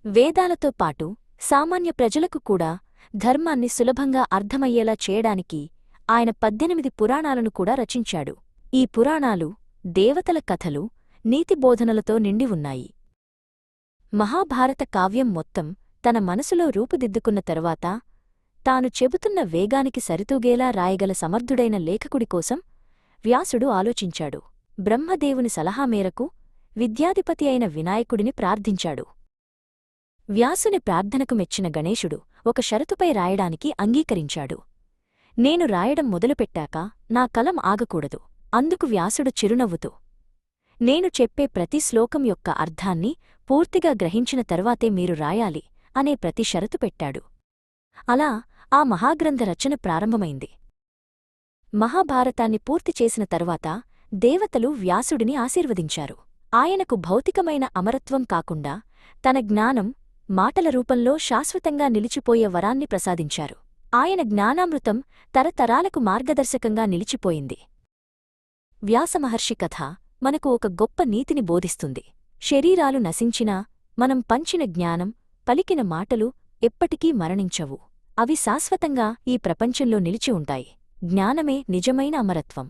వేదాలతో పాటు సామాన్య ప్రజలకు కూడా ధర్మాన్ని సులభంగా అర్థమయ్యేలా చేయడానికి ఆయన 18 పురాణాలను కూడా రచించాడు. ఈ పురాణాలు దేవతల కథలు, నీతిబోధనలతో నిండి ఉన్నాయి. మహాభారత కావ్యం మొత్తం తన మనసులో రూపుదిద్దుకున్న తరువాత తాను చెబుతున్న వేగానికి సరితూగేలా రాయగల సమర్థుడైన లేఖకుడి కోసం వ్యాసుడు ఆలోచించాడు. బ్రహ్మదేవుని సలహా మేరకు విద్యాధిపతి అయిన వినాయకుడిని ప్రార్థించాడు. వ్యాసుని ప్రార్థనకు మెచ్చిన గణేశుడు ఒక షరతుపై రాయడానికి అంగీకరించాడు. నేను రాయడం మొదలుపెట్టాక నా కలం ఆగకూడదు. అందుకు వ్యాసుడు చిరునవ్వుతూ, నేను చెప్పే ప్రతి శ్లోకం యొక్క అర్థాన్ని పూర్తిగా గ్రహించిన తరువాతే మీరు రాయాలి అనే ప్రతి షరతు పెట్టాడు. అలా ఆ మహాగ్రంథ రచన ప్రారంభమైంది. మహాభారతాన్ని పూర్తి చేసిన తరువాత దేవతలు వ్యాసుడిని ఆశీర్వదించారు. ఆయనకు భౌతికమైన అమరత్వం కాకుండా తన జ్ఞానం మాటల రూపంలో శాశ్వతంగా నిలిచిపోయే వరాన్ని ప్రసాదించారు. ఆయన జ్ఞానామృతం తరతరాలకు మార్గదర్శకంగా నిలిచిపోయింది. వ్యాసమహర్షి కథ మనకు ఒక గొప్ప నీతిని బోధిస్తుంది. శరీరాలు నశించినా మనం పంచిన జ్ఞానం, పలికిన మాటలు ఎప్పటికీ మరణించవు. అవి శాశ్వతంగా ఈ ప్రపంచంలో నిలిచి ఉంటాయి. జ్ఞానమే నిజమైన అమరత్వం.